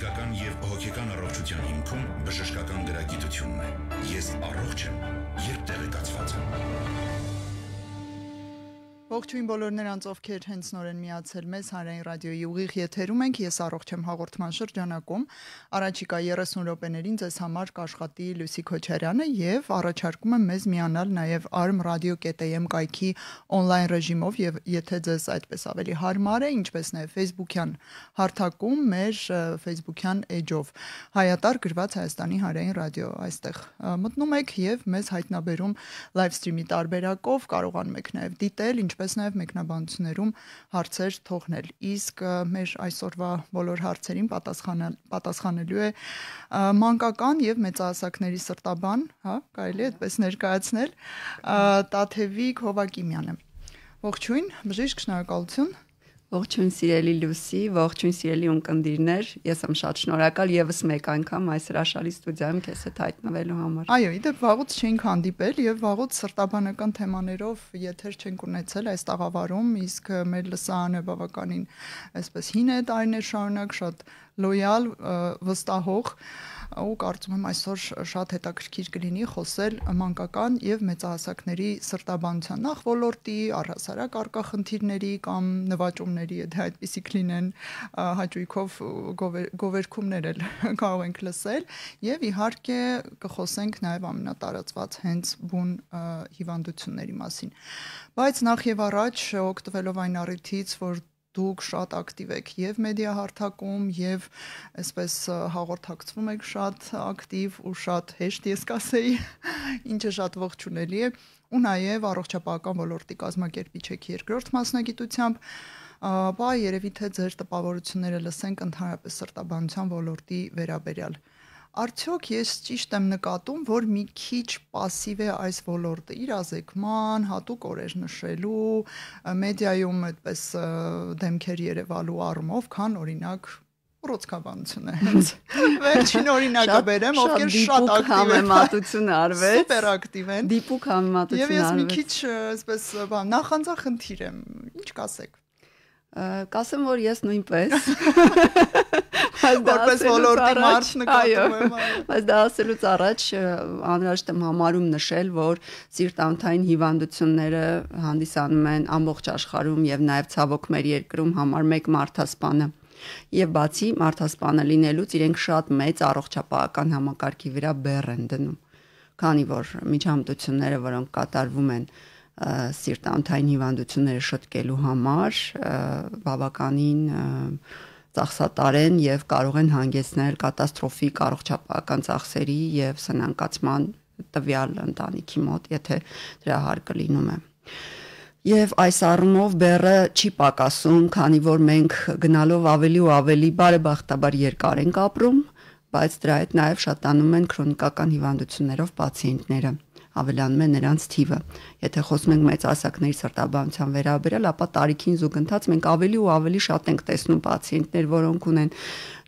Ֆիզիկական եւ հոգեկան առողջության հիմքում բժշկական գրագիտությունն է։ Ես առողջ եմ, երբ տեղեկացված եմ։ Ողջույն բոլոր նրանց, ովքեր հենց նորեն միացել մեզ Հանրային ռադիոյի ուղիղ եթերում ենք, ես առողջ եմ հաղորդման շրջանակում, առաջիկա 30 րոպեներին ձեզ համար կաշխատի Լուսի Քոչարյանը եւ առաջարկում եմ մեզ միանալ նաեւ arm.radio.am կայքի on-line ռեժիմով եւ եթե ձեզ այդպես ավելի հարմար է, ինչպես նաեւ Facebook-յան հարթակում մեր Facebook-յան էջով հայատար գրված Հայաստանի Հանրային ռադիո այստեղ մտնում եք եւ մեզ հայտնաբերում live stream-ի տարբերակով կարողանում եք նաեւ դիտել ինչպես նաև մեկնաբանություններում հարցեր թողնել։ Իսկ մեր այսօրվա բոլոր հարցերին պատասխանելու է մանկական եւ մեծահասակների սրտաբան, կարելի է այդպես ներկայացնել, Տաթևիկ Հովակիմյանը։ Ողջույն, բժիշկ, շնորհակալություն։ Ողջույն սիրելի Լուսի, ողջույն սիրելի ունկնդիրներ, ես եմ շատ շնորհակալ եւս մեկ անգամ այս հրաշալի ստուդիայում քեզ հետ հայտնվելու համար։ Այո, իդեպ վաղուց չենք հանդիպել եւ վաղուց սրտաբանական թեմաներով եթեր չենք ունեցել այս տաղավարում, իսկ մեր լսարանը բավականին այսպես հին է տարիներ շարունակ, շատ լոյալ, վստահող ու կարծում եմ այսօր շատ հետաքրքիր կլինի խոսել մանկական եւ մեծահասակների սրտաբանության նախ ոլորտի, առհասարակ առկա խնդիրների կամ նվաճումների, եթե այդպիսիք լինեն, հաճույքով գովերքումներ էլ կարող ենք լսել եւ իհարկե կխոսենք նաեւ ամենատարածված հենց բուն հիվանդությունների մասին։ Բայց նախ եւ առաջ օգտվելով այն առիթից, որ դուք շատ ակտիվ եք եւ մեդիա հարթակում եւ այսպես հաղորդակցվում եք շատ ակտիվ ու շատ հեշտ ես կասեի, ինչը շատ ողջունելի է ու նաեւ առողջապահական ոլորտի կազմակերպիչ եք երկրորդ մասնագիտությամբ, բա երևի թե ձեր տպավորությունները լսենք ընդհանրապես սրտաբանության ոլորտի վերաբերյալ։ Արդյոք ես ճիշտ եմ նկատում, որ մի քիչ пассив է այս ոլորտը իրազեկման, հատուկ օրեր նշելու, մեդիայում այդպես դեմքեր երևալու առումով, քան օրինակ ռոցկաբանությունը հենց վերջին օրինակը բերեմ, ովքեր շատ ակտիվ են, համեմատություն արվեց, սուպեր ակտիվ են, դիպուկ համեմատություն արվեց։ Եվ ես մի քիչ այսպես նախանձախնդիր եմ, ինչ կասեք։ Կասեմ, որ ես նույնպես որպես ոլորտի մարդ նկատում եմ, բայց դա ասելուց առաջ անհրաժեշտ եմ համարում նշել, որ սիրտ-անոթային հիվանդությունները հանդիսանում են ամբողջ աշխարհում եւ նաեւ ցավոք մեր երկրում համար մեկ մարդասպանը։ Եվ բացի մարդասպանը լինելուց իրենք շատ մեծ առողջապահական համակարգի վրա բեռ են դնում, քանի որ միջամտությունները, որոնք կատարվում են սիրտ-անոթային հիվանդությունները շտկելու համար, բավականին ծախսատար են եւ կարող են հանգեցնել կատաստրոֆիկ առողջապահական ծախսերի եւ սնանկացման տվյալ ընտանիքի մոտ, եթե դրա հարկը լինում է։ Եվ այս առումով բեռը չի պակասում, քանի որ մենք գնալով ավելի ու ավելի բարեբախտաբար երկար ենք ապրում, բայց դրա հետ նաեւ շատանում են քրոնիկական հիվանդություններով պացիենտները, ավելանում է նրանց թիվը։ Եթե խոսում ենք մեծահասակների սրտաբանության վերաբերյալ, ապա տարիքին զուգընթաց մենք ավելի ու ավելի շատ ենք տեսնում պացիենտներ, որոնք ունեն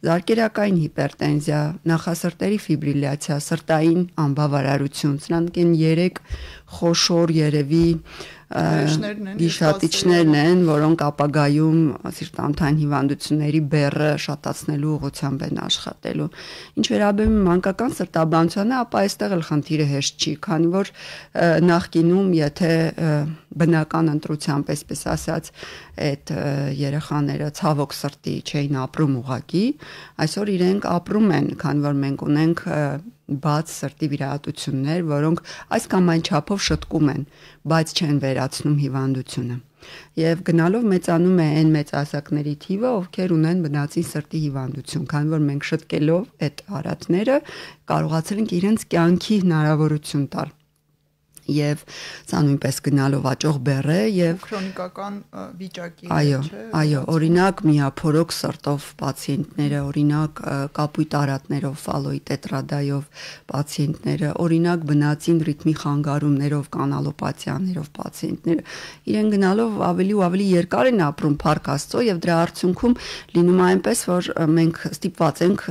զարկերակային հիպերտենզիա, նախասրտերի ֆիբրիլյացիա, սրտային անբավարարություն, սրանք են 3 խոշոր երևի գիշատիչներն են, որոնք ապագայում սիրտ-անոթային հիվանդությունների բեռը շատացնելու ուղղությամբ են աշխատելու։ Ինչ վերաբերում է մանկական սրտաբանությանը, ապա այստեղ էլ խնդիրը հեշտ չի, քանի որ նախկինում, եթե բնական ընտրությամբ, այսպես ասած, այդ երեխաները ցավոք սրտի չէին ապրում ուղակի, այսօր իրենք ապրում են, քանի որ մենք ունենք բաց սրտի վիրահատություններ, որոնք այս կամ այն չափով շտկում են, բայց չեն վերացնում հիվանդությունը։ Եվ գնալով մեծանում է այն մեծահասակների թիվը, ովքեր ունեն բնածին սրտի հիվանդություն, քանի որ մենք շտկելով այդ արատները կարողացել ենք իրենց կյանքի հնարավորություն տալ։ Եվ սա նույնպես գնալով աճող բեռ է եւ քրոնիկական վիճակի այո, օրինակ միափորոք սրտով պացիենտները, օրինակ կապույտ արատներով, ֆալոյի տետրադայով պացիենտները, օրինակ բնածին ռիթմի խանգարումներով, կանալոպաթիաներով պացիենտները, իրեն գնալով ավելի ու ավելի երկար են ապրում, փառք Աստծո, եւ դրա արդյունքում լինում է այնպես, որ մենք ստիպված ենք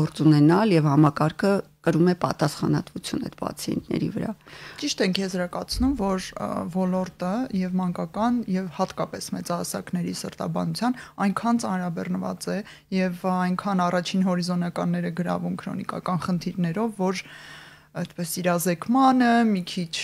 գործ ունենալ եւ համակարգը կրում է պատասխանատվություն այդ պացիենտների վրա։ Ճիշտ ենք եզրակացնում, որ ոլորտը եւ մանկական եւ հատկապես մեծահասակների սրտաբանության այնքան ծանրաբեռնված է եւ այնքան առաջին հորիզոնականները գրավում քրոնիկական խնդիրներով, որ այդպես իրազեկմանը մի քիչ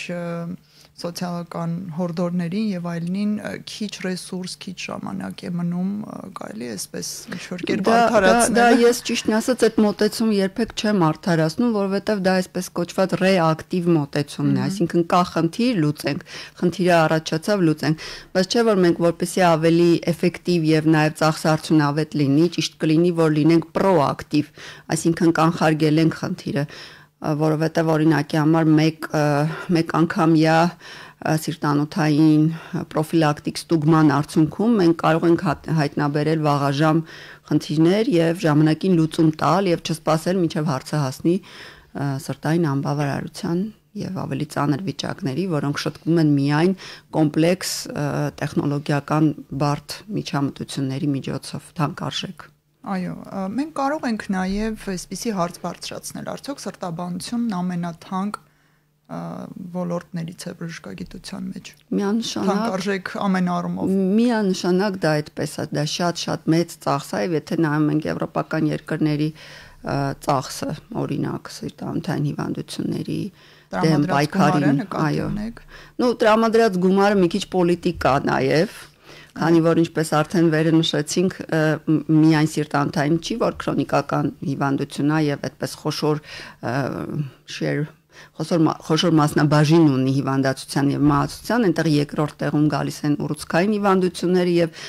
սոցիալական հորդորներին եւ այլնին քիչ ռեսուրս, քիչ ժամանակ է մնում, կարելի է այսպես ինչ-որ կերպ արդարացնել։ Դա ես ճիշտն ասած այդ մոտեցում երբեք չեմ արդարացնում, որովհետեւ դա այսպես կոչված ռեակտիվ մոտեցումն է, այսինքն կա խնդիր, լուծենք, խնդիրը առաջացավ, լուծենք, բայց չէ որ մենք որպեսզի ավելի էֆեկտիվ եւ նաեւ ծախսարդյունավետ լինի, ճիշտ կլինի որ լինենք պրոակտիվ, այսինքն կանխարգելենք խնդիրը, որովհետև օրինակի համար մեկ անգամյա սիրտանոթային պրոֆիլակտիկ ստուգման արդյունքում մենք կարող ենք հայտնաբերել վաղաժամ խնդիրներ եւ ժամանակին լուծում տալ եւ չսպասել մինչեւ հարցը հասնի սրտային անբավարարության եւ ավելի ծանր վիճակների, որոնք շտկվում են միայն կոմպլեքս տեխնոլոգիական բարդ միջամտությունների միջոցով թանկարժեք։ Այո, մենք կարող ենք նաև այսպիսի հարց բարձրացնել, արդյոք սրտաբանությունն ամենաթանկ ոլորտներից է բժշկագիտության մեջ։ Միանշանակ թանկարժեք ամեն առումով։ Միանշանակ դա այդպես է, դա շատ մեծ ծախս է, եւ եթե նայում ենք եվրոպական երկրների ծախսը, օրինակ սիրտանոթային հիվանդությունների դեմ պայքարին, այո։ Նու տրամադրած գումարը մի քիչ պոլիտիկա նաև, քանի որ ինչպես արդեն վերը նշեցինք, միայն սիրտանոթային չի, որ քրոնիկական հիվանդություն է եւ այդպես խոշոր մասնաբաժին ունի հիվանդացության եւ մահացության, այնտեղ երկրորդ տեղում գալիս են ուռուցքային հիվանդությունները եւ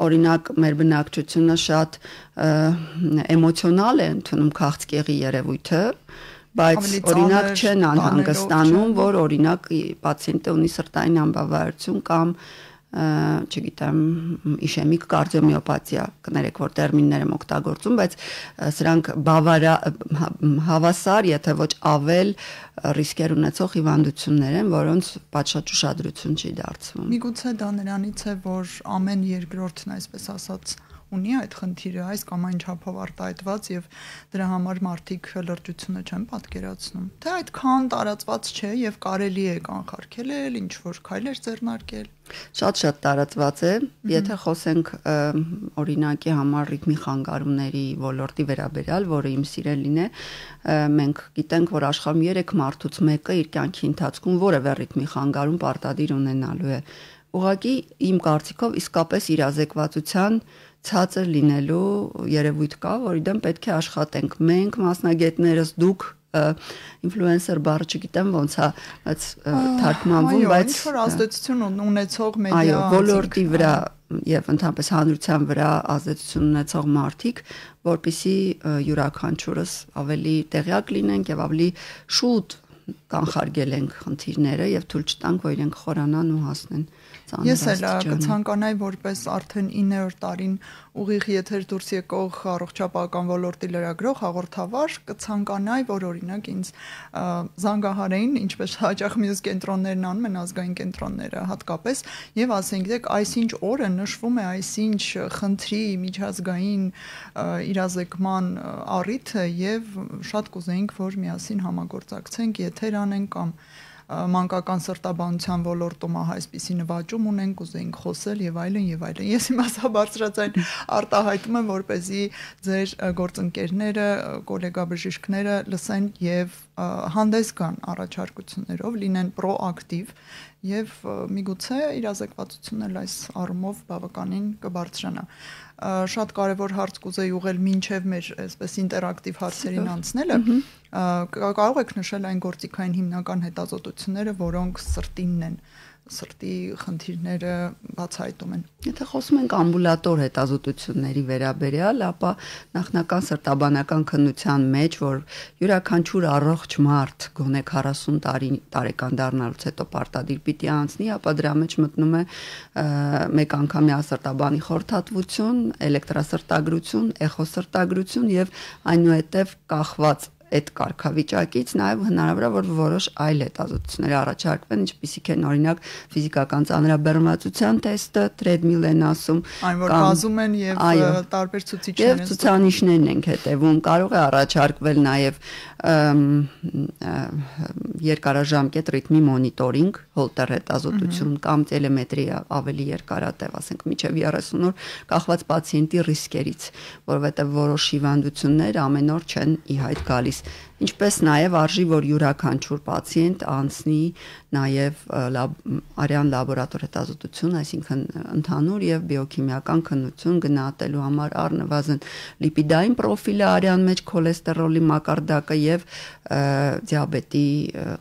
օրինակ մեր բնակչությունը շատ էմոցիոնալ է ընդունում քաղցկեղի երևույթը, բայց օրինակ չեն անհանգստանում, որ օրինակ պացիենտը ունի սրտային անբավարարություն կամ չգիտեմ, իշեմիկ կարդիոմիոպաթիա, կներեք, որ տերմիններ եմ օգտագործում, բայց սրանք հավասար, եթե ոչ ավել ռիսկեր ունեցող հիվանդություններ են, որոնց պատշաճ ուշադրություն չի դարձվում։ Միգուցե դա նրանից է, որ ամեն երկրորդն, այսպես ասած, ունի այդ խնդիրը այս կամ այն չափով արտահայտված եւ դրա համար մարդիկ լրջությունը չեն պատկերացնում։ Թե այդքան տարածված չէ եւ կարելի է կանխարգելել, ինչ որ քայլեր ձեռնարկել։ Շատ տարածված է, եթե խոսենք օրինակի համար ռիթմի խանգարումների ոլորտի վերաբերյալ, որը իմ սիրելին է, մենք գիտենք, որ աշխարհում 3 մարդուց մեկը իր կյանքի ընթացքում որևէ ռիթմի խանգարում պարտադիր ունենալու է։ Ուղղակի իմ կարծիքով իսկապես իրազեկվածության ցածր լինելու երևույթ կա, որի դեմ պետք է աշխատենք։ Մենք մասնագետներս, դուք ինֆլուենսեր բառը չգիտեմ ոնց է, բայց թարգմանվում, բայց ինչ որ ազդեցություն ունեցող մեդիա, այո, ոլորտի վրա եւ ընդհանրապես հանրության վրա ազդեցություն ունեցող մարդիկ, որպեսզի յուրաքանչյուրս ավելի տեղյակ լինենք եւ ավելի շուտ կանխարգելենք խնդիրները եւ թույլ չտանք, որ իրենք խորանան ու հասնեն ծանր Ես էլ կցանկանայի որպես արդեն 9-րդ տարին ուղիղ եթեր դուրս եկող առողջապահական ոլորտի լրագրող հաղորդավար կցանկանայի, որ օրինակ ինձ զանգահարեին, ինչպես հաճախ մյուս կենտրոններն անում են, ազգային կենտրոնները հատկապես, եւ ասենք դեք այսինչ օրը նշվում է այսինչ խնդրի միջազգային իրազեկման առիթը եւ շատ կուզեինք, որ միասին համագործակցենք, եթեր անենք կամ մանկական սրտաբանության ոլորտում այսպիսի նվաճում ունենք, կուզեինք խոսել եւ այլն եւ այլն։ Ես հիմա սա բարձրացան արտահայտում եմ, որպեսզի ձեր գործընկերները, գոլեգա բժիշկները լսեն եւ հանդես գան առաջարկություններով, լինեն պրոակտիվ եւ միգուցե իրազեկվածությունն էլ այս առումով բավականին կբարձրանա։ Շատ կարևոր հարց կուզեի ուղղել մինչև մեր այսպես ինտերակտիվ հարցերին անցնելը, կարող եք նշել այն գործիքային հիմնական հետազոտությունները, որոնք սրտինն են, սրտի խնդիրները բացահայտում են։ Եթե խոսում ենք ամբուլատոր հետազոտությունների վերաբերյալ, ապա նախնական սրտաբանական քննության մեջ, որ յուրաքանչյուր առողջ մարդ գոնե 40 տարեկան դառնալուց հետո պարտադիր պիտի անցնի, ապա դրա մեջ մտնում է մեկ անգամյա սրտաբանի խորհրդատվություն, էլեկտրասրտագրություն, էխոսրտագրություն եւ այնուհետեւ կախված այդ կարգավիճակից նաև հնարավոր է որ որոշ այլ հետազոտություններ առաջարկվեն, ինչպիսիք են օրինակ ֆիզիկական ծանրաբեռնվածության տեստը, treadmill են ասում, այն որ բազում են եւ տարբեր ցուցիչներ են, եւ ցուցանիշներն ենք հետեւում, կարող է առաջարկվել նաև երկարաժամկետ ռիթմի մոնիտորինգ, հոլտեր հետազոտություն կամ տելեմետրի ավելի երկարատև, ասենք մինչև 30 օր, կախված պացիենտի ռիսկերից, որովհետև որոշ հիվանդություններ ամեն օր չեն ի հայտ գալիս, ինչպես նաև արժի որ յուրաքանչյուր պացիենտ անցնի նաև արյան լաբորատոր հետազոտություն, այսինքն ընդհանուր եւ բիոքիմիական քննություն գնահատելու համար առնվազն լիպիդային պրոֆիլը արյան մեջ, քոլեստերոլի մակարդակը եւ դիաբետի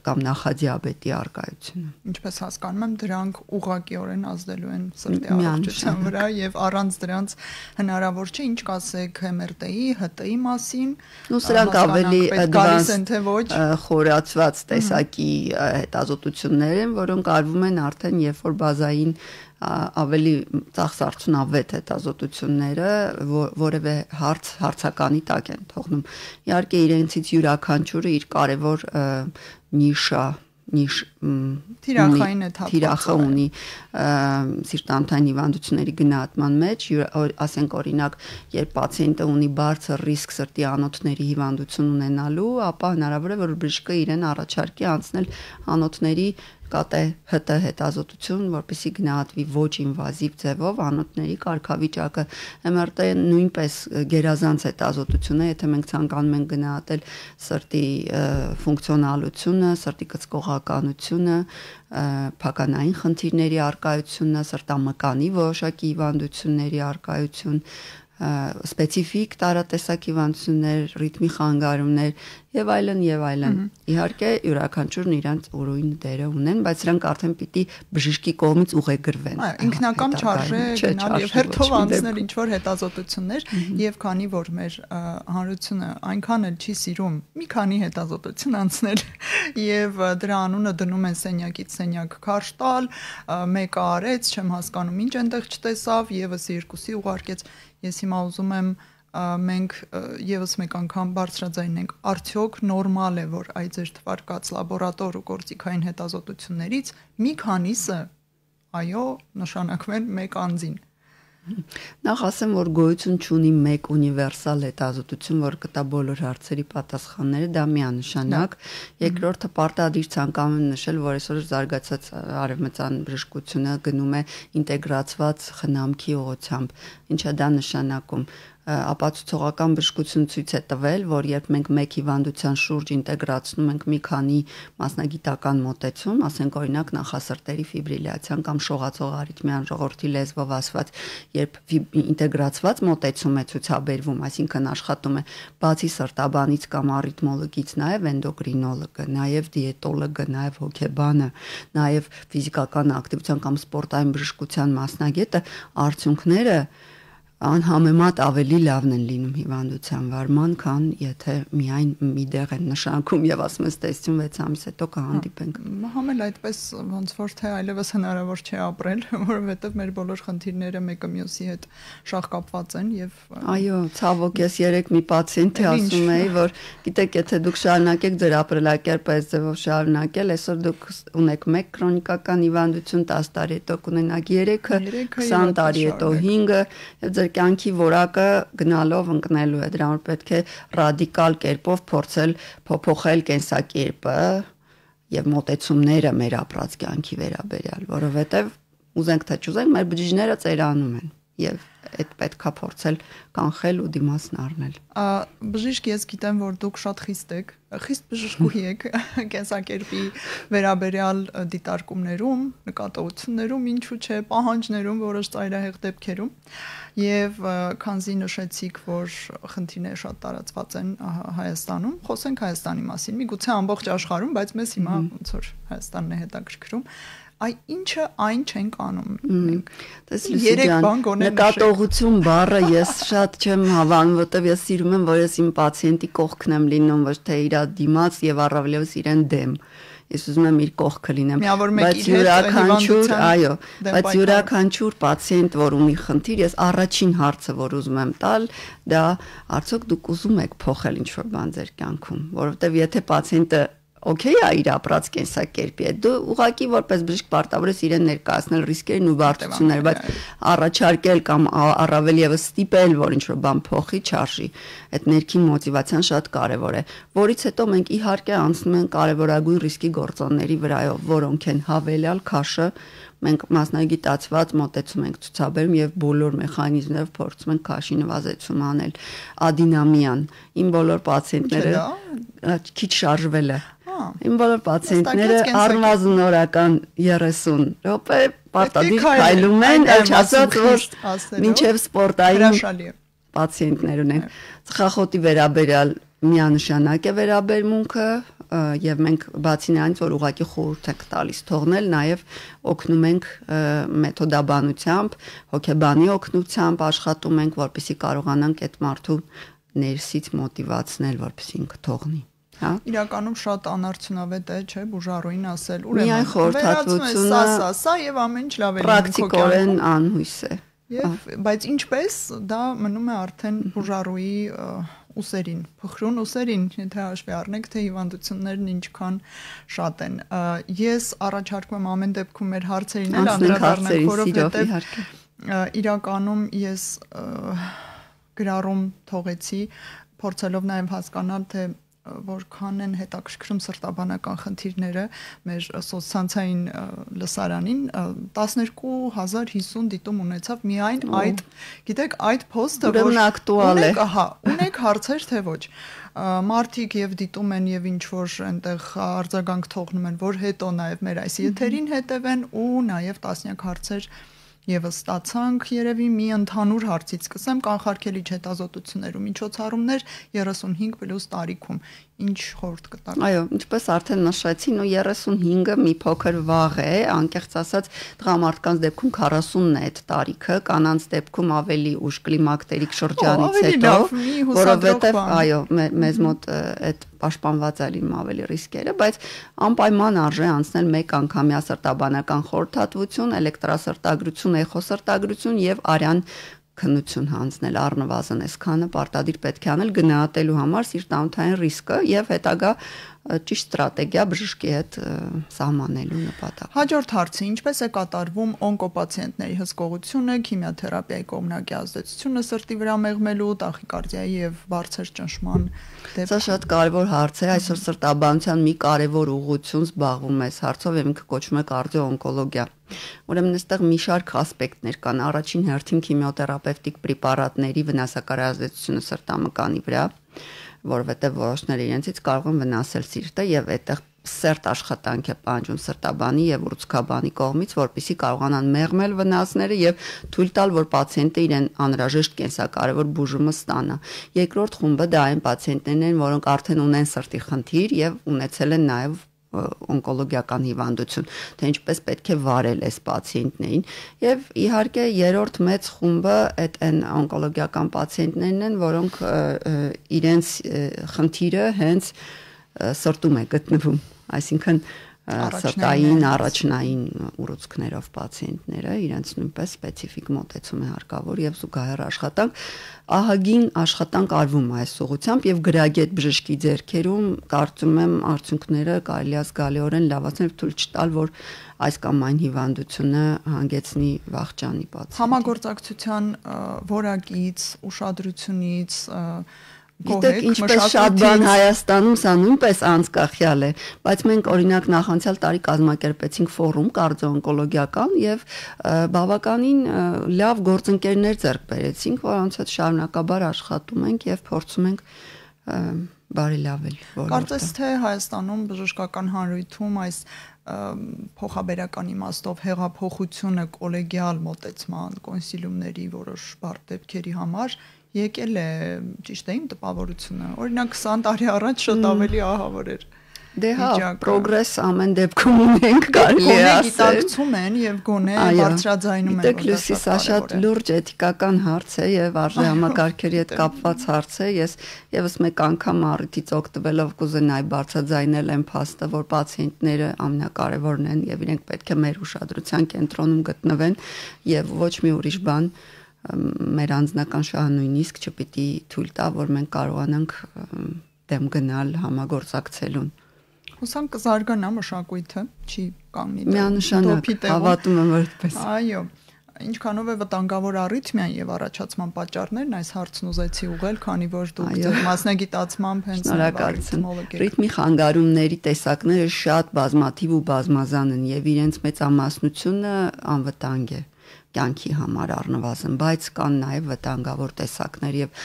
կամ նախադիաբետի առկայությունը։ Ինչպես հասկանում եմ, դրանք ուղղակիորեն ազդելու են սրտի առողջության վրա եւ առանց դրանց հնարավոր չէ, ինչ կասեք MRT-ի, ՀՏ-ի մասին։ Ու սրանք ավելի գալիս են թե ոչ խորացված տեսակի հետազոտություններ են, որոնք արվում են արդեն երբ որ բազային ավելի ծախսարդյունավետ հետազոտությունները որևէ հարցականի տակ են թողնում։ Իհարկե իրենցից յուրաքանչյուրը իր կարևոր թիրախը ունի սիրտանոթային հիվանդությունների գնահատման մեջ, ասենք օրինակ, երբ պացիենտը ունի բարձր ռիսկ սրտի անոթների հիվանդություն ունենալու, ապա հնարավոր է որ բժիշկը իրեն առաջարկի անցնել անոթների ԿՏ ՀՏ հետազոտություն, որպեսզի գնահատվի ոչ ինվազիվ ձևով անոթների կարգավիճակը։ MRT-ը նույնպես գերազանց հետազոտություն է, եթե մենք ցանկանում ենք գնահատել սրտի ֆունկցիոնալությունը, սրտի կծկողականությունը, փականային խնդիրների առկայությունը, սրտամկանի որոշակի հիվանդությունների առկայություն, սպეციფიկ տարատեսակ հիվանդություններ, ռիթմի խանգարումներ եւ այլն եւ այլն։ Իհարկե յուրաքանչյուրն իրանց ուրույն դերը ունեն, բայց սրանք արդեն պիտի բժշկի կողմից ուղեգրվեն։ Ինքնակամ չարժե գնալ եւ հերթով անցնել ինչ որ հետազոտություններ եւ քանի որ մեր հանրությունը այնքան էլ չի սիրում մի քանի հետազոտություն անցնել եւ դրա անունը դնում են սենյակից սենյակ քարշ տալ, մեկը արեց, չեմ հասկանում ինչ այնտեղ չտեսավ, եւս երկուսի ուղարկեց։ Ես հիմա ուզում եմ մենք եւս մեկ անգամ բարձրաձայնենք, արդյոք նորմալ է որ այդ ձեր թվարկած լաբորատոր ու գործիքային հետազոտություններից մի քանիսը այո նշանակվեն մեկ անձին։ Նախ ասեմ, որ գոյություն չունի մեկ ունիվերսալ հետազոտություն, որ կտա բոլոր հարցերի պատասխանները, դա միանշանակ։ Երկրորդը պարտադիր ցանկանում եմ նշել, որ այսօր զարգացած արևմտյան բժշկությունը գնում է ինտեգրացված խնամքի ուղղությամբ, ինչա դա նշանակում։ Ապացուցողական բժշկություն ցույց է տվել, որ երբ մենք մեկ հիվանդության շուրջ ինտեգրացնում ենք մի քանի մասնագիտական մոտեցում, ասենք օրինակ նախասրտերի ֆիբրիլյացիան կամ շողացող արիթմիան, ժողովրդի լեզվով ասված, երբ ինտեգրացված մոտեցում է ցուցաբերվում, այսինքն աշխատում է բացի սրտաբանից կամ արիթմոլոգից, նաև էնդոկրինոլոգը, նաև դիետոլոգը, նաև հոգեբանը, նաև ֆիզիկական ակտիվության կամ սպորտային բժշկության մասնագետը, արդյունքները անհամեմատ ավելի լավն են լինում հիվանդության վարման, քան եթե միայն մի դեղ են նշանակում եւ ասում ես տեսություն 6 ամիս հետո կհանդիպենք։ Համել այդպես ոնց որ թե այլևս հնարավոր չէ ապրել, որովհետեւ մեր բոլոր խնդիրները մեկը մյուսի հետ շաղկապված են եւ այո, ցավոք ես երեք մի պացիենտի ասում էի, որ գիտեք, եթե դուք շարունակեք ձեր ապրելակերպը այս ձևով շարունակել, այսօր դուք ունեք մեկ քրոնիկական հիվանդություն, 10 տարի հետո կունենաք 3-ը, 20 տարի հետո 5-ը եւ ձեր կյանքի որակը գնալով ընկնելու է, դրա համար պետք է ռադիկալ կերպով փորձել փոփոխել կենսակերպը եւ մոտեցումները մեր ապրած կյանքի վերաբերյալ, որովհետեւ ուզենք թե չուզենք մեր բջիջները ծերանում են եւ այդ պետքա փորձել կանխել ու դիմացն առնել։ Բժիշկ, ես գիտեմ, որ դուք շատ խիստ բժշկուհի եք կենսակերպի վերաբերյալ դիտարկումներում, նկատողություններում, ինչու՞ չէ, պահանջներում, որոշ ծայրահեղ դեպքերում, եւ քանզի նշեցիք, որ խնդիրները շատ տարածված են Հայաստանում, խոսենք Հայաստանի մասին, միգուցե ամբողջ աշխարհում, բայց մեզ հիմա ոնց որ Հայաստանն է հետաքրքրում։ Այ ինչը այն չենք անում մենք։ Երեք բան գոնե նկատողություն բառը ես շատ չեմ հավանում, որտեվ ես սիրում եմ, որ ես իմ պացիենտի կողքն եմ լինում, ոչ թե իր դիմաց եւ առավելևս իրեն դեմ։ ես ուզում եմ իր կողքը լինեմ, բայց յուրաքանչյուր պացիենտ, որ ունի խնդիր, ես առաջին հարցը, որ ուզում եմ տալ, դա արդյոք դուք ուզում եք փոխել ինչ-որ բան ձեր կյանքում, որովհետև եթե պացիենտը օքեյ է իր ապրած կենսակերպի հետ, դու ուղղակի որպես բժիշկ պարտավոր ես իրեն ներկայացնել ռիսկերն ու բարդությունները, բայց առաջարկել կամ առավել եւս ստիպել, որ ինչ-որ բան փոխի, չարժի։ Այդ ներքին մոտիվացիան շատ կարեւոր է, որից հետո մենք իհարկե անցնում ենք կարեւորագույն ռիսկի գործոնների վրայով, որոնք են հավելյալ քաշը, մենք մասնագիտացված մոտեցում ենք ցուցաբերում եւ բոլոր մեխանիզմներով փորձում ենք քաշի նվազեցում անել, ադինամիան, իմ բոլոր պացիենտները քիչ շարժվել է։ Իմ բոլոր պացիենտները առնվազն օրական 30 րոպե պարտադիր քայլում են, ասած որ մինչև սպորտային պացիենտներ ունեն։ Ծխախոտի վերաբերյալ միանշանակ է վերաբերմունքը եւ մենք բացի նրանից որ ուղղակի խորհուրդ ենք տալիս թողնել, նաեւ օգնում ենք մեթոդաբանությամբ, հոգեբանի օգնությամբ աշխատում ենք, որպեսզի կարողանանք այդ մարդու ներսից մոտիվացնել, որպեսզի ինքը թողնի։ Իրականում շատ անարդյունավետ է, չէ, բուժառուին ասել, ուրեմն խորհրդատվությունը սա եւ ամեն ինչ լավ է պրակտիկորեն անհույս է։ Բայց ինչպես դա մնում է արդեն բուժառուի ուսերին, փխրուն ուսերին, եթե հաշվի առնենք, թե հիվանդություններն ինչքան շատ են։ Ես առաջարկում եմ ամեն դեպքում մեր հարցերին էլ անդրադառնալ, որովհետեւ իրականում ես գրառում թողեցի, փորձելով նաև հասկանալ, թե որքան են հետաքրքրում սրտաբանական խնդիրները մեր սոցցանցային լսարանին 12050 դիտում ունեցավ միայն այդ, գիտեք, այդ post-ը, որ ակտուալ է։ Ունեք հարցեր, թե ոչ։ Մարդիկ եւ դիտում են եւ ինչ որ այնտեղ արձագանք թողնում են, որ հետո նաեւ մեր այս եթերին հետևեն ու նաեւ տասնյակ հարցեր Եվս ստացանք երևի մի ընդհանուր հարցից սկսեմ կանխարգելիչ հետազոտություններ ու միջոցառումներ 35+ տարիքում ինչ խորհուրդ կտաք։ Այո, ինչպես արդեն նշեցին, ու 35-ը մի փոքր վաղ է, անկեղծ ասած, տղամարդկանց դեպքում 40-ն է այդ տարիքը, կանանց դեպքում ավելի ուշ կլիմակտերիկ շրջանից հետո, որովհետև այո, մեզ մոտ այդ պաշտպանված է լինում ավելի ռիսկերը, բայց անպայման արժե անցնել մեկ անգամյա սրտաբանական խորհրդատվություն, էլեկտրասրտագրություն, էխոսրտագրություն եւ արյան քննություն հանձնել առնվազն այսքանը պարտադիր պետք է անել գնահատելու համար սիրտանոթային ռիսկը եւ հետագա ճիշտ ստրատեգիա բժշկի հետ սահմանելու նպատակով։ Հաջորդ հարցը՝ ինչպես է կատարվում օնկոպացիենտների հսկողությունը, քիմիոթերապիայի կողմնակի ազդեցությունը սրտի վրա մեղմելու, տախիկարդիայի եւ բարձր ճնշման դեպքում։ Սա շատ կարևոր հարց է, այսօր սրտաբանության մի կարևոր ուղղություն զբաղվում է այս հարցով եւ ինքը կոչվում է կարդիոօնկոլոգիա։ Ուրեմն այստեղ մի շարք ասպեկտներ կան։ Առաջին հերթին քիմիոթերապևտիկ պրեպարատների վնասակար ազդեցությունը սրտամկանի վրա, որովհետև որոշները իրենցից կարող են վնասել սիրտը եւ այդտեղ սերտ աշխատանք է պահանջում սրտաբանի եւ ուռուցքաբանի կողմից, որպեսզի կարողանան մեղմել վնասները եւ թույլ տալ, որ պացիենտը իրեն անհրաժեշտ կենսակարևոր բուժումը ստանա։ Երկրորդ խումբը դա այն պացիենտներն են, որոնք արդեն ունեն սրտի խնդիր եւ ունեցել են նաեւ օնկոլոգիական հիվանդություն, թե ինչպես պետք է վարել այս պացիենտներին եւ իհարկե երրորդ մեծ խումբը այդ այն օնկոլոգիական պացիենտներն են, որոնք իրենց խնդիրը հենց սրտում է գտնվում, այսինքն սրտային առաջնային ուռուցքներով պացիենտները իրենց նույնպես սպეციფიկ մոտեցում է հարկավոր եւ զուգահեռ աշխատանք ահագին աշխատանք արվում է այս ուղղությամբ եւ գրագետ բժշկի ձեռքերում կարծում եմ արդյունքները կարելի է զգալիորեն լավացնել թույլ չտալ որ այս կամ այն հիվանդությունը հանգեցնի վախճանի բացի համագործակցության որակից ուշադրությունից Գիտեք, ինչպես շատ բան Հայաստանում սա նույնպես անցկախյալ է, բայց մենք օրինակ նախանցյալ տարի կազմակերպեցինք ֆորում կարդիոօնկոլոգիական եւ բավականին լավ գործընկերներ ձեռք բերեցինք, որոնց հետ շարունակաբար աշխատում ենք եւ փորձում ենք բարելավել ոլորտը։ Կարծես թե Հայաստանում բժշկական հանրույթում այս փոխաբերական իմաստով հեղափոխությունը կոլեգիալ մոտեցման կոնսիլիումների որոշ բարդ դեպքերի համար եկել է ճիշտ է իմ տպավորությունը օրինակ 20 տարի առաջ շատ ավելի ահավոր էր Դե հա, պրոգրես ամեն դեպքում ունենք, կարելի է ասել։ Գիտակցում են եւ գոնե բարձրաձայնում են։ Դեք լույսի սա շատ լուրջ էթիկական հարց է եւ արժե համակարգերի հետ կապված հարց է։ Ես եւս մեկ անգամ առիթից օգտվելով կուզենայի բարձրաձայնել այն փաստը, որ պացիենտները ամենակարևորն են եւ իրենք պետք է մեր ուշադրության կենտրոնում գտնվեն եւ ոչ մի ուրիշ բան մեր անձնական շահը նույնիսկ չպիտի թույլ տա, որ մենք կարողանանք դեմ գնալ համագործակցելուն։ Հուսամ կզարգանա մշակույթը, չի կանգնի։ Միանշանակ հավատում եմ այդպես։ Այո, ինչքանով է վտանգավոր առիթմիան եւ առաջացման պատճառներն այս հարցն ուզեցի ուղղել, քանի որ դուք ձեր մասնագիտացմամբ հենց ռիթմի խանգարումների տեսակները շատ բազմաթիվ ու բազմազան են եւ իրենց մեծամասնությունը անվտանգ է կյանքի համար առնվազն, բայց կան նաև վտանգավոր տեսակներ եւ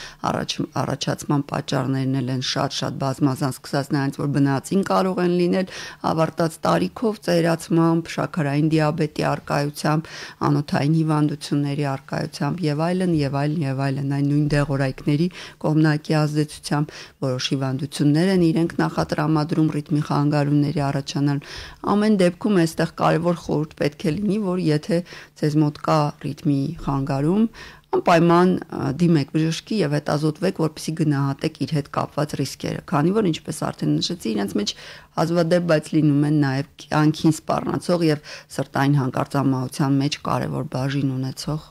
առաջացման պատճառներն են շատ բազմազան, սկսած նրանից, որ բնածին կարող են լինել, ավարտած տարիքով, ծերացմամբ, շաքարային դիաբետի առկայությամբ, անոթային հիվանդությունների առկայությամբ եւ այլն, այն նույն դեղորայքների կողմնակի ազդեցությամբ որոշ հիվանդություններ են իրենք նախատրամադրում ռիթմի խանգարումների առաջանալ։ Ամեն դեպքում այստեղ կարևոր խորհուրդ պետք է լինի, որ եթե ձեզ մոտ կա ռիթմի խանգարում, անպայման դիմեք բժշկի եւ հետազոտվեք, որպեսզի գնահատեք իր հետ կապված ռիսկերը, քանի որ ինչպես արդեն նշեցի, իրենց մեջ հազվադեպ բայց լինում են նաեւ կյանքին սպառնացող եւ սրտային հանկարծամահության մեջ կարևոր բաժին ունեցող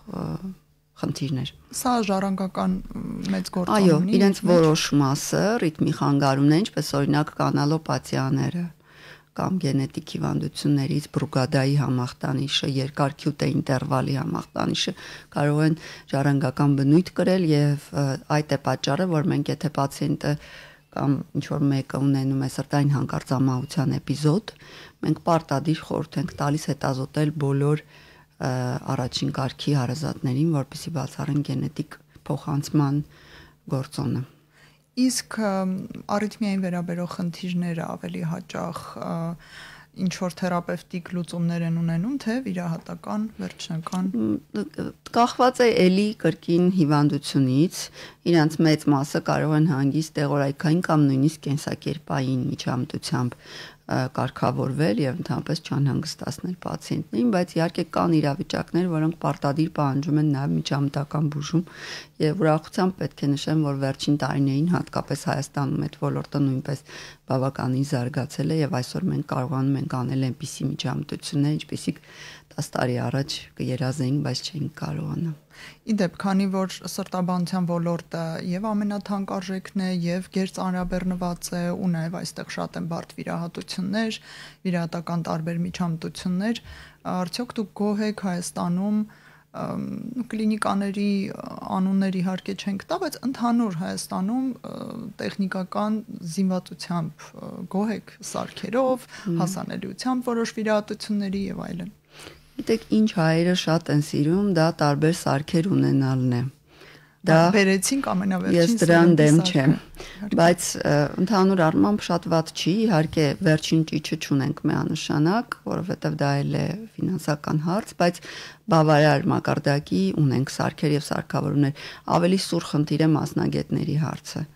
խնդիրներ։ Սա ժառանգական մեծ գործոն ունի։ Այո, իրենց որոշ մասը ռիթմի խանգարումն է, ինչպես օրինակ կանալոպաթիաները կամ գենետիկ հիվանդություններից բրուգադայի համախտանիշը, երկարքյուտե ինտերվալի համախտանիշը կարող են ժառանգական բնույթ կրել եւ այդ է պատճառը, որ մենք եթե պացիենտը կամ ինչ որ մեկը ունենում է սրտային հանկարծամահության էպիզոդ, մենք պարտադիր խորհուրդ ենք տալիս հետազոտել բոլոր առաջին կարգի հարազատներին, որպեսզի բացառեն գենետիկ փոխանցման գործոնը։ Իսկ արիթմիային վերաբերող խնդիրները ավելի հաճախ ինչ որ թերապևտիկ լուծումներ են ունենում, թե վիրահատական, վերջնական։ Կախված է էլի կրկին հիվանդությունից, իրանց մեծ մասը կարող են հանգիստ դեղորայքային կամ նույնիսկ կենսակերպային միջամտությամբ կարգավորվել եւ ընդհանրապես չանհանգստացնել պացիենտներին, բայց իհարկե կան իրավիճակներ, որոնք պարտադիր պահանջում են նաեւ միջամտական բուժում եւ ուրախությամբ պետք է նշեմ, որ վերջին տարիներին հատկապես Հայաստանում այդ ոլորտը նույնպես բավականին զարգացել է եւ այսօր մենք կարողանում ենք անել այնպիսի միջամտություններ, ինչպիսիք 10 տարի առաջ կերազեինք, բայց չէինք կարողանա։ Իդեպ, քանի որ սրտաբանության ոլորտը եւ ամենաթանկարժեքն է եւ գերծանրաբեռնված է ու նաեւ այստեղ շատ են բարդ վիրահատություններ, վիրահատական տարբեր միջամտություններ, արդյոք դուք գոհ եք Հայաստանում կլինիկաների անուններ իհարկե չենք տա, բայց ընդհանուր Հայաստանում տեխնիկական զինվածությամբ գոհ եք սարքերով, հասանելիությամբ որոշ վիրահատությունների եւ այլն։ Գիտեք, ինչ հայերը շատ են սիրում, դա տարբեր սարքեր ունենալն է։ Դա բերեցինք ամենավերջին։ Ես դրան դեմ չեմ, բայց ընդհանուր առմամբ շատ վատ չի, իհարկե վերջին ճիճը չունենք միանշանակ, որովհետև դա էլ է ֆինանսական հարց, բայց բավարար մակարդակի ունենք սարքեր եւ սարքավորումներ։ Ավելի սուր խնդիր է մասնագետների հարցը,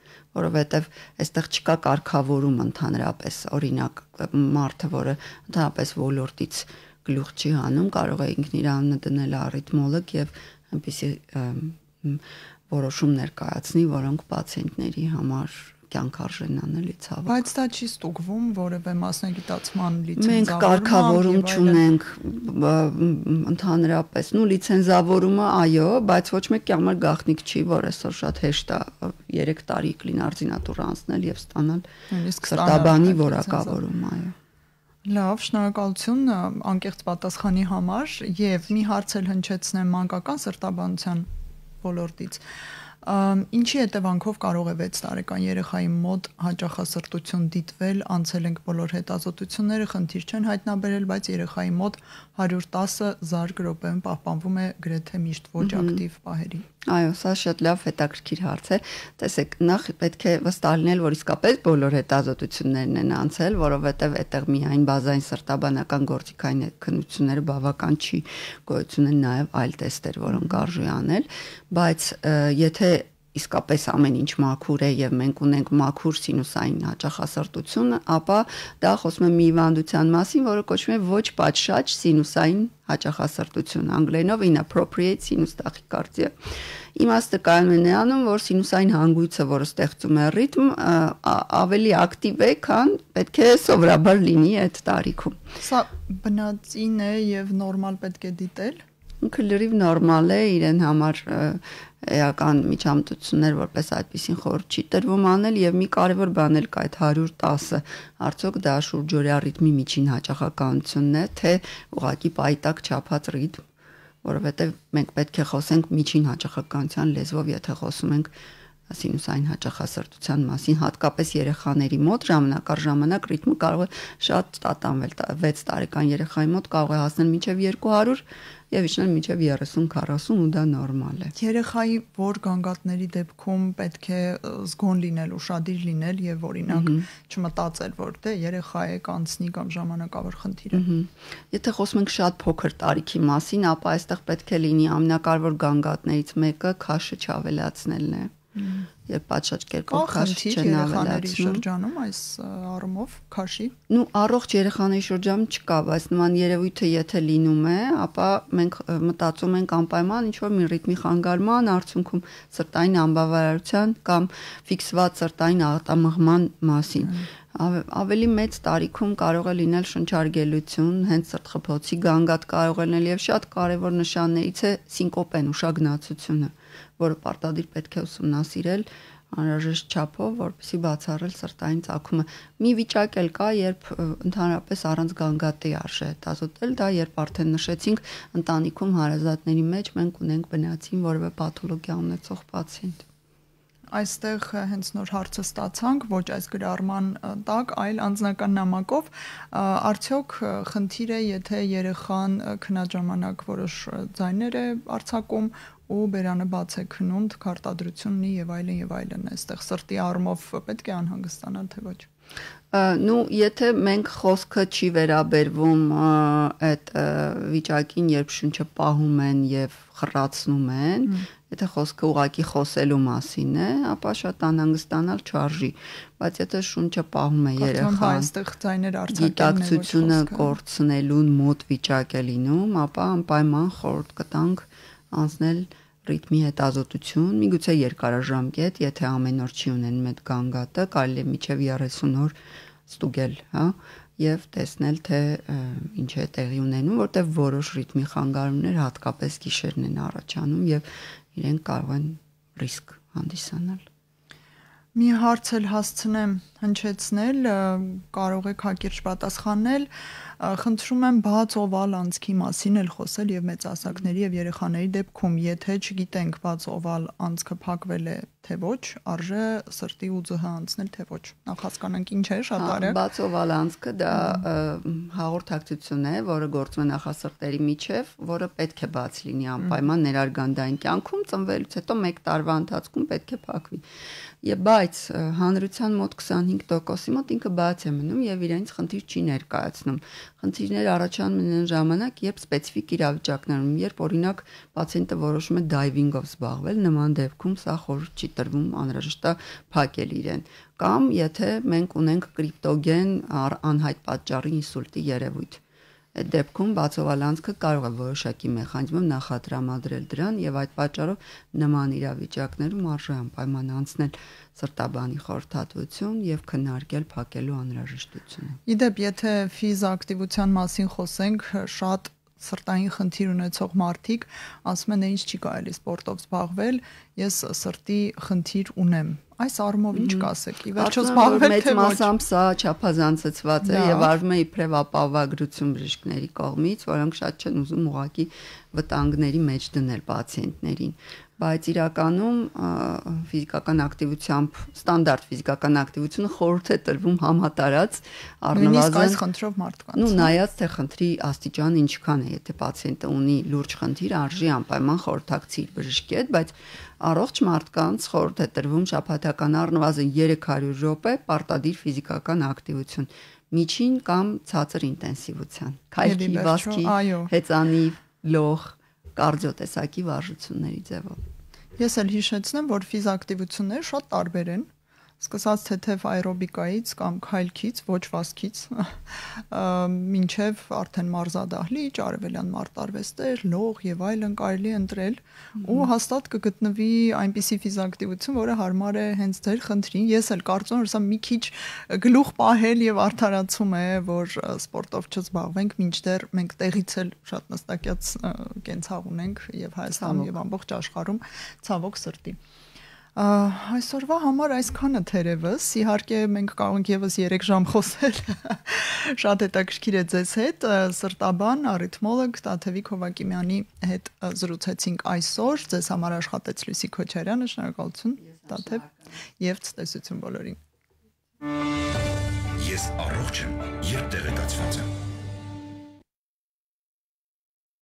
որովհետև այստեղ չկա կարգավորում ընդհանրապես, օրինակ մարդը, որը ընդհանրապես ոլորտից գլուխ չի հանում, կարող է ինքն իր անունը դնել առիթմոլոգ եւ այնպիսի որոշում ներկայացնի, որոնք պացիենտների համար կյանքարժանանալի ցավոք։ Բայց դա չի ստուգվում որևէ մասնագիտացման լիցենզավորում։ Մենք կարգավորում չունենք ընդհանրապես, լիցենզավորումը այո, բայց ոչ մեկի համար գաղտնիք չի, որ այսօր շատ հեշտ է 3 տարի կլինարդինատուր անցնել եւ ստանալ սրտաբանի որակավորում, այո։ Լավ, շնորհակալություն անկեղծ պատասխանի համար եւ մի հարց էլ հնչեցնեմ մանկական սրտաբանության ոլորտից։ Ինչի հետևանքով կարող է 6 տարեկան երեխայի մոտ հաճախասրտություն դիտվել, անցել ենք բոլոր հետազոտությունները, խնդիր չեն հայտնաբերել, բայց երեխայի մոտ 110 զարկ րոպեում պահպանվում է գրեթե միշտ ոչ ակտիվ պահերի։ Այո, սա շատ լավ հետաքրքիր հարց է։ Տեսեք, նախ պետք է վստահ լինել, որ իսկապես բոլոր հետազոտություններն են անցել, որովհետև այդտեղ միայն բազային սրտաբանական գործիքային քննությունները բավական չի, գոյություն են նաև այլ տեստեր, որոնք արժի անել, բայց եթե իսկապես ամեն ինչ մաքուր է եւ մենք ունենք մաքուր սինուսային հաճախասրտություն, ապա դա խոսում է մի հիվանդության մասին, որը կոչվում է ոչ պատշաճ սինուսային հաճախասրտություն, անգլերենով inappropriate sinus tachycardia։ Իմաստը կայանում է նրանում, որ սինուսային հանգույցը, որը ստեղծում է ռիթմ, ավելի ակտիվ է, քան պետք է սովորաբար լինի այդ տարիքում։ Սա բնածին է եւ նորմալ պետք է դիտել։ Ինքը լրիվ նորմալ է, իրեն համար էական միջամտություններ որպես այդպեսին խորհուրդ չի տրվում անել եւ մի կարեւոր բան էլ կա այդ 110-ը, արդյոք դա շուրջօրյա ռիթմի միջին հաճախականությունն է, թե ուղղակի պայտակ չափած ռիթմ, որովհետեւ մենք պետք է խոսենք միջին հաճախականության լեզվով, եթե խոսում ենք սինուսային հաճախասրտության մասին, հատկապես երեխաների մոտ ժամանակ առ ժամանակ ռիթմը կարող է շատ տատանվել, 6 տարեկան երեխայի մոտ կարող է հասնել մինչև 200 եւ իջնել մինչև 30-40 ու դա նորմալ է։ Երեխայի որ գանգատների դեպքում պետք է զգոն լինել, ուշադիր լինել եւ օրինակ չմտածել, որ դե երեխա է կանցնի կամ ժամանակավոր խնդիր է։ Եթե խոսում ենք շատ փոքր տարիքի մասին, ապա այստեղ պետք է լինի ամենակարևոր գանգատներից մեկը քաշը չավելացնելն է։ Երբ պատշաճ կերպով քաշ չեն ավելացնում շրջանում այս առումով քաշի։ Նու առողջ երեխաների շրջանում չկա, բայց նման երևույթը եթե լինում է, ապա մենք մտածում ենք անպայման ինչ որ մի ռիթմի խանգարման արդյունքում սրտային անբավարարության կամ ֆիքսված սրտային աղտամղման մասին։ Ավելի մեծ տարիքում կարող է լինել շնչարգելություն, հենց սրտխփոցի գանգատ կարող է լինել եւ շատ կարեւոր նշաններից է սինկոպեն ուշագնացությունը, որը պարտադիր պետք է ուսումնասիրել անհրաժեշտ չափով, որպեսզի բացառել սրտային ծագումը։ Մի վիճակ էլ կա, երբ ընդհանրապես առանց գանգատի արժե հետազոտել, դա երբ արդեն նշեցինք ընտանիքում հարազատների մեջ մենք ունենք բնածին որևէ պաթոլոգիա ունեցող պացիենտ։ Այստեղ հենց նոր հարցը ստացանք, ոչ այս գրառման տակ, այլ անձնական նամակով, արդյոք խնդիր է, եթե երեխան քնած ժամանակ որոշ ձայներ է արձակում ու բերանը բաց է քնում, քարտադրություն ունի եւ այլն, այստեղ սրտի առումով պետք է անհանգստանալ, թե ոչ։ Նու եթե մենք խոսքը չի վերաբերվում այդ վիճակին, երբ շունչը պահում են եւ խռացնում են, եթե խոսքը ուղակի խոսելու մասին է, ապա շատ անհանգստանալ չարժի, բայց եթե շունչը պահում է երեխան, այստեղ ձայներ արձակելն գիտակցությունը կորցնելուն մոտ վիճակ է լինում, ապա անպայման խորհուրդ կտանք անցնել ռիթմի հետազոտություն, միգուցե երկարաժամկետ, եթե ամեն օր չի ունենում այդ գանգատը, կարելի է մինչև 30 օր ստուգել, հա, եւ տեսնել թե ինչ է տեղի ունենում, որտեղ որոշ ռիթմի խանգարումներ հատկապես գիշերն են առաջանում եւ իրենք կարող են ռիսկ հանդիսանալ։ Մի հարց էլ հասցնեմ հնչեցնել, կարող եք հակիրճ պատասխանել, խնդրում եմ բաց օվալ անցքի մասին էլ խոսել եւ մեծահասակների եւ երեխաների դեպքում, եթե չգիտենք բաց օվալ անցքը փակվել է թե ոչ, արժե սրտի ու ԶՀ անցնել թե ոչ։ Նախ հասկանանք ինչ է շատ արագ։ Բաց օվալ անցքը դա հաղորդակցություն է, որը գործում է նախասրտերի միջև, որը պետք է բաց լինի անպայման ներարգանդային կյանքում, ծնվելուց հետո 1 տարվա ընթացքում պետք է փակվի։ Բայց հանրության մոտ 25%-ի մոտ ինքը բաց է մնում եւ իրենց խնդիր չի ներկայացնում։ Խնդիրներ առաջանում են ժամանակ, երբ սպეციფიկ իրավիճակներ ունեն, երբ օրինակ պացիենտը որոշում է դայվինգով զբաղվել, նման դեպքում սա խորհուրդ չի տրվում, անհրաժեշտ է փակել իրեն։ Կամ եթե մենք ունենք կրիպտոգեն անհայտ պատճառի ինսուլտի երևույթ։ Այդ դեպքում բացօվալ անցքը կարող է որոշակի մեխանիզմով նախատրամադրել դրան եւ այդ պատճառով նման իրավիճակներում արժե անպայման անցնել սրտաբանի խորհրդատվություն եւ քննարկել փակելու անհրաժեշտությունը։ Իդեպ, եթե ֆիզակտիվության մասին խոսենք, շատ սրտային խնդիր ունեցող մարդիկ ասում են, ինձ չի կարելի սպորտով զբաղվել, ես սրտի խնդիր ունեմ։ Այս առումով ինչ կասեք։ Ի վերջո զբաղվել թե ոչ։ Մեծ մասամբ սա չափազանցված է եւ արվում է իբրև ապահովագրություն բժիշկների կողմից, որոնք շատ չեն ուզում ուղղակի վտանգների մեջ դնել պացիենտներին, բայց իրականում ֆիզիկական ակտիվությամբ ստանդարտ ֆիզիկական ակտիվությունը խորհուրդ է տրվում համատարած առնվազն այս խնդրով մարդկանց։ Նու նայած թե խնդրի աստիճանը ինչքան է, եթե պացիենտը ունի լուրջ խնդիր, արժի անպայման խորհրդակցի բժշկի հետ, բայց առողջ մարդկանց խորհուրդ է տրվում շաբաթական առնվազն 300 րոպե պարտադիր ֆիզիկական ակտիվություն, միջին կամ ցածր ինտենսիվության, քայլի, վազքի, հեծանի, լող, կարդիո տեսակի վարժությունների ձևով։ Ես էլ հիշեցնեմ, որ ֆիզակտիվությունները շատ տարբեր են, սկսած թեթև աերոբիկայից կամ քայլքից, ոչ վազքից, մինչև արդեն մարզադահլիճ, արևելյան մարտարվեստեր, լող եւ այլն կարելի ընտրել ու հաստատ կգտնվի այնպիսի ֆիզակտիվություն, որը հարմար է հենց ձեր խնդրին։ Ես էլ կարծում եմ, որ սա մի քիչ գլուխ պահել եւ արդարացում է, որ սպորտով չզբաղվենք, մինչդեռ մենք տեղից էլ շատ նստակյաց կենցաղ ունենք եւ Հայաստանում եւ ամբողջ աշխարհում, ցավոք սրտի։ Այսօրվա համար այսքանը թերևս, իհարկե մենք կարող ենք եւս 3 ժամ խոսել, շատ հետաքրքիր է ձեզ հետ, սրտաբան, արիթմոլոգ Տաթևիկ Հովակիմյանի հետ զրուցեցինք այսօր, ձեզ համար աշխատեց Լուսի Քոչարյանը, շնորհակալություն Տաթև եւ ցտեսություն բոլորին։ Ես առողջ եմ, երբ տեղեկացված եմ։